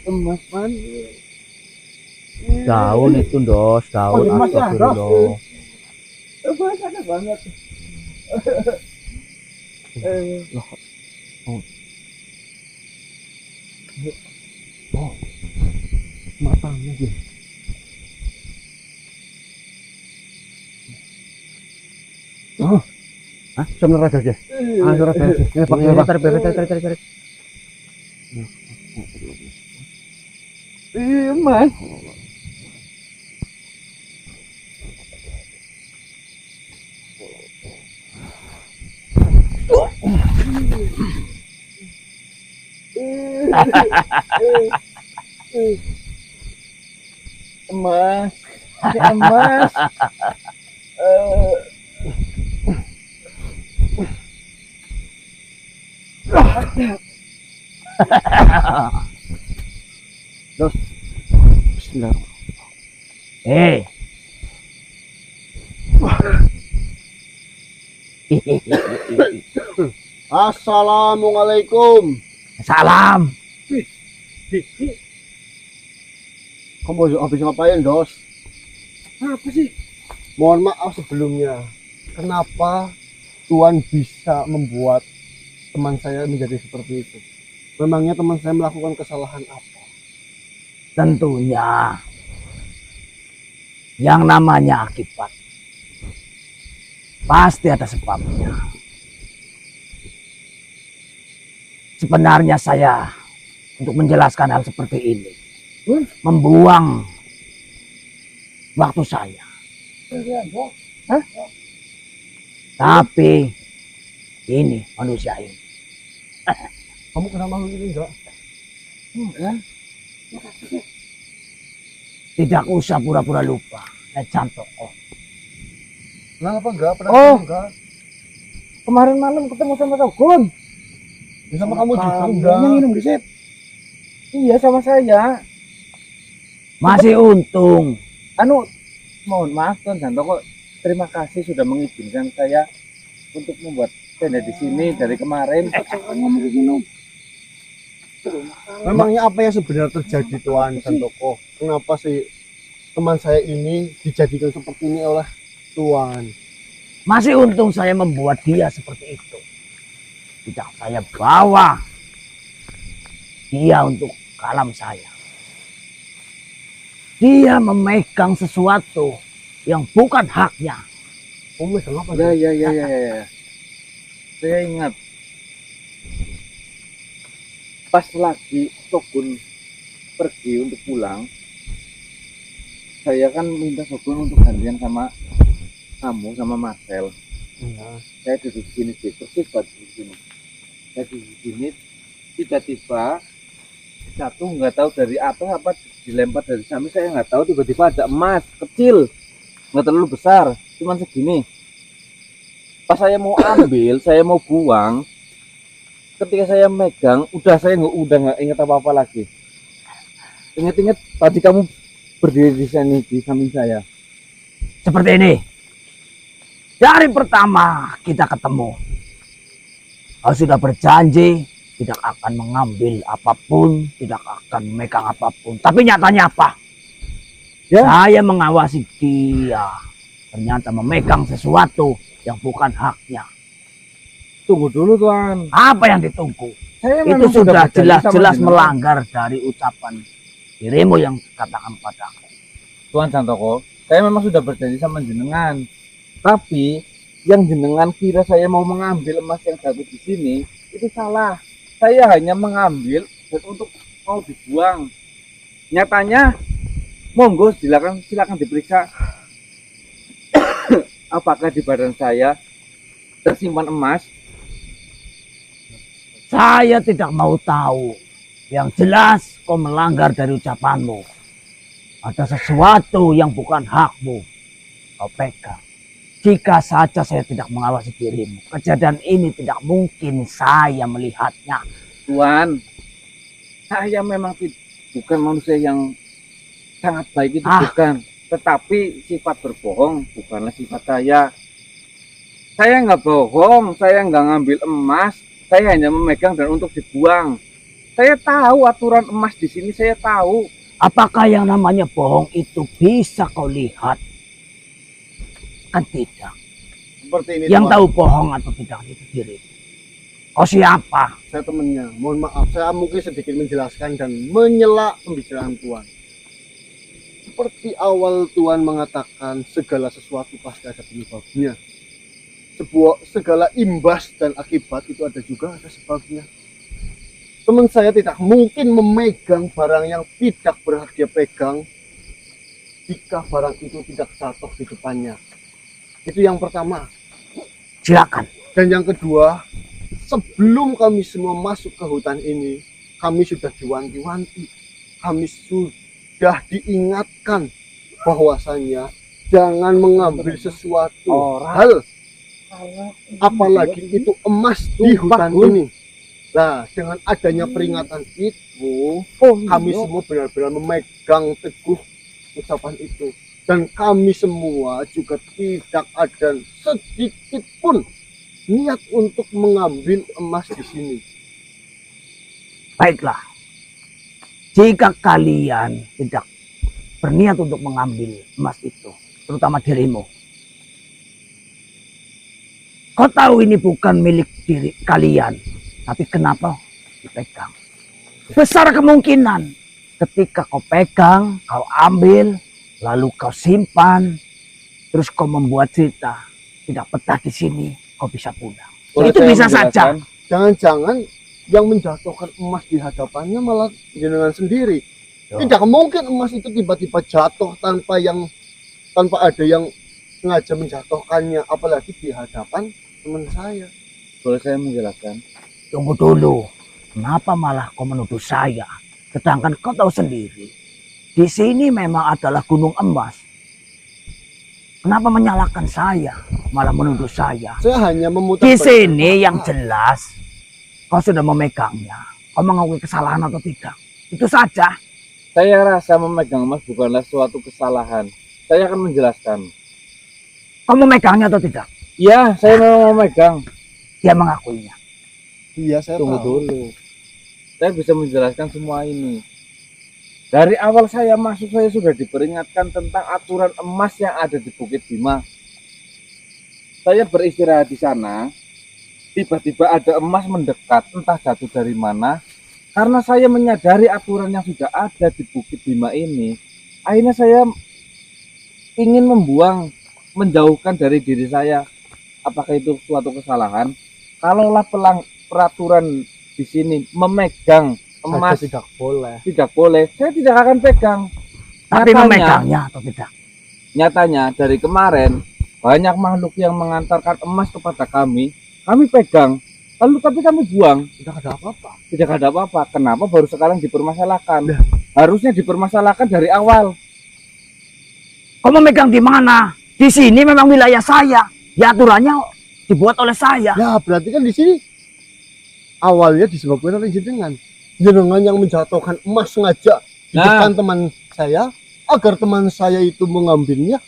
emas man. Daun itu dos, daun astagfirullah. Emas ada banget. Oh, matanya dia. Oh, ah, sebenarnya aja dia. Ah, surat aja. Ini pakai Tarik. Iya, Mas. Emas, ini emas. Terus, bismillah. Assalamualaikum. Salam. Kamu habis ngapain, Dos? Apa sih? Mohon maaf sebelumnya. Kenapa Tuhan bisa membuat teman saya menjadi seperti itu? Memangnya teman saya melakukan kesalahan apa? Tentunya yang namanya akibat pasti ada sebabnya. Sebenarnya saya untuk menjelaskan hal seperti ini membuang waktu saya. Hah? Tapi ini manusia ini. Kamu kenapa begini, enggak? Enggak. Tidak usah pura-pura lupa. Cantok. Kenapa enggak? Pernah Oh. enggak? Kemarin malam ketemu sama Togun. Ya, sama kamu juga Yang enggak? minum di sip. Iya sama saya. Masih untung. Mohon maaf Tuan Janto, kok terima kasih sudah mengizinkan saya untuk membuat tenda di sini dari kemarin. Ngomong begini. Memangnya apa yang sebenarnya terjadi, Tuan Santoko? Kenapa sih teman saya ini dijadikan seperti ini oleh Tuan? Masih untung saya membuat dia seperti itu. Tidak saya bawa dia untuk ke alam saya. Dia memegang sesuatu yang bukan haknya. Kamu megang apa? Ya. Saya ingat pas lagi Togun pergi untuk pulang, saya kan minta Togun untuk gantian sama kamu sama Marcel. Iya. Saya duduk di sini sih, persis di sini. Saya duduk di sini, tiba-tiba jatuh nggak tahu dari apa dilempar dari samping, saya nggak tahu, tiba-tiba ada emas kecil, nggak terlalu besar, cuman segini. Pas saya mau ambil, saya mau buang, ketika saya megang, saya udah nggak ingat apa-apa lagi. Ingat-ingat tadi kamu berdiri di sini di samping saya. Seperti ini. Dari pertama kita ketemu, kau sudah berjanji tidak akan mengambil apapun, tidak akan memegang apapun. Tapi nyatanya apa? Ya. Saya mengawasi dia, ternyata memegang sesuatu yang bukan haknya. Tunggu dulu Tuan. Apa yang ditunggu? Saya Itu memang sudah berjanji sama jelas-jelas jenengan. melanggar dari ucapan dirimu yang katakan padaku. Tuan Santoko, saya memang sudah berjanji sama jenengan. Tapi yang jenengan kira saya mau mengambil emas yang jatuh di sini itu salah. Saya hanya mengambil dan untuk mau dibuang. Nyatanya, monggo silakan diperiksa apakah di badan saya tersimpan emas. Saya tidak mau tahu. Yang jelas kau melanggar dari ucapanmu. Ada sesuatu yang bukan hakmu. Kau pegang. Jika saja saya tidak mengawasi dirimu, kejadian ini tidak mungkin saya melihatnya. Tuan, saya memang bukan manusia yang sangat baik, itu bukan. Tetapi sifat berbohong bukanlah sifat saya. Saya nggak bohong, saya nggak ngambil emas, saya hanya memegang dan untuk dibuang. Saya tahu aturan emas di sini, saya tahu. Apakah yang namanya bohong itu bisa kau lihat? Kan tidak. Seperti ini. Yang Tuan. tahu bohong atau tidak itu diri. Kau siapa? Saya temennya. Mohon maaf, saya mungkin sedikit menjelaskan dan menyela pembicaraan Tuan. Seperti awal Tuan mengatakan segala sesuatu pasti ada penyebabnya. Segala imbas dan akibat itu ada sebabnya. Teman saya tidak mungkin memegang barang yang tidak berhak dia pegang jika barang itu tidak jatuh di depannya. Itu yang pertama. Silakan. Dan yang kedua, sebelum kami semua masuk ke hutan ini, kami sudah diwanti-wanti. Kami sudah diingatkan bahwasanya jangan mengambil sesuatu hal, apalagi itu emas di hutan ini. Nah, dengan adanya peringatan itu, kami semua benar-benar memegang teguh ucapan itu. Dan kami semua juga tidak ada sedikit pun niat untuk mengambil emas di sini. Baiklah. Jika kalian tidak berniat untuk mengambil emas itu, terutama dirimu. Kau tahu ini bukan milik diri kalian, tapi kenapa dipegang? Besar kemungkinan ketika kau pegang, kau ambil, lalu kau simpan, terus kau membuat cerita tidak betah di sini, kau bisa pulang. Boleh Itu saya bisa saja. menjelaskan? Jangan-jangan yang menjatuhkan emas di hadapannya malah jenengan sendiri. Yo. Tidak mungkin emas itu tiba-tiba jatuh tanpa ada yang sengaja menjatuhkannya, apalagi di hadapan teman saya. Boleh saya menjelaskan? Tunggu dulu, kenapa malah kau menuduh saya? Sedangkan kau tahu sendiri, di sini memang adalah gunung emas. Kenapa menyalahkan saya, malah menuduh saya? Saya hanya memutar Di sini yang jelas, kau sudah memegangnya. Kau mengakui kesalahan atau tidak? Itu saja. Saya rasa memegang emas bukanlah suatu kesalahan. Saya akan menjelaskan. Kau memegangnya atau tidak? Ya, saya memang memegang. Dia mengakuinya. Iya, saya Tunggu tahu. dulu. Saya bisa menjelaskan semua ini. Dari awal saya masuk, saya sudah diperingatkan tentang aturan emas yang ada di Bukit Bima. Saya beristirahat di sana, tiba-tiba ada emas mendekat, entah jatuh dari mana. Karena saya menyadari aturan yang sudah ada di Bukit Bima ini, akhirnya saya ingin menjauhkan dari diri saya. Apakah itu suatu kesalahan? Kalaulah peraturan di sini memegang emas Tidak boleh. tidak boleh, saya tidak akan pegang. Tapi Nyatanya- memegangnya atau tidak? Nyatanya dari kemarin banyak makhluk yang mengantarkan emas kepada kami pegang, lalu tapi kami buang, Tidak ada apa-apa. tidak ada apa-apa. Kenapa baru sekarang dipermasalahkan? Nah. Harusnya dipermasalahkan dari awal. Kau memegang di mana? Di sini memang wilayah saya. Ya aturannya dibuat oleh saya. Ya, berarti kan di sini awalnya disebabkan oleh jenengan. Jenengan yang menjatuhkan emas sengaja di Nah. depan teman saya agar teman saya itu mengambilnya.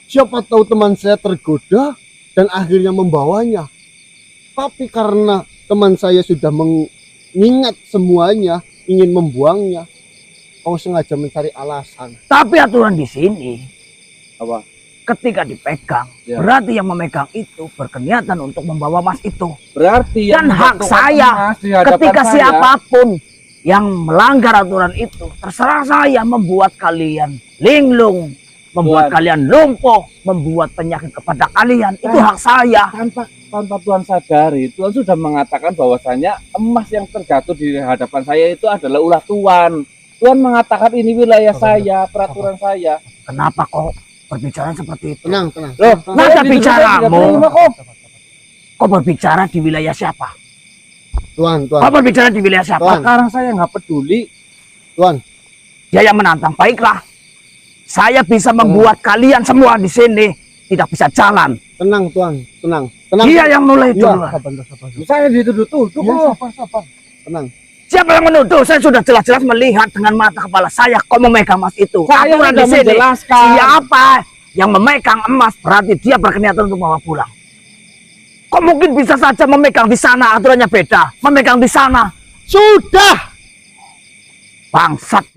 Siapa tahu teman saya tergoda dan akhirnya membawanya. Tapi karena teman saya sudah mengingat semuanya, ingin membuangnya, kau sengaja mencari alasan. Tapi aturan di sini, Apa? ketika dipegang, Ya. berarti yang memegang itu berkeniatan untuk membawa emas itu. Berarti Dan hak menjatuhkan saya emas di hadapan Ketika saya, siapapun yang melanggar aturan itu, terserah saya membuat kalian linglung, membuat Tuan. kalian lumpuh, membuat penyakit kepada kalian. Itu Tuan. hak saya. tanpa Tuhan sadari, Tuhan sudah mengatakan bahwasanya emas yang terjatuh di hadapan saya itu adalah ulah Tuhan. Tuhan mengatakan ini wilayah saya, peraturan saya. Kenapa kok berbicara seperti itu? Tenang, tenang. Loh, Tenang. Nada saya tidak bicaramu. terima kok. Kau berbicara di wilayah siapa? Tuan, Kau tuan, berbicara di wilayah siapa? Tuan. Sekarang saya nggak peduli. tuan. Dia yang menantang. Baiklah, saya bisa membuat kalian semua di sini tidak bisa jalan. Tenang, tuan. Tenang. Tenang. Dia yang mulai Iya, duluan. sabar. Saya dituduh-tuduh Iya, kok. sabar. Tenang. Siapa yang menuduh? Saya sudah jelas-jelas melihat dengan mata kepala saya kau memegang emas itu. Saya Aturan sudah di sini. menjelaskan. Siapa yang memegang emas berarti dia berkeniatan untuk bawa pulang. Kok mungkin bisa saja memegang di sana aturannya beda, memegang di sana Sudah! Bangsat.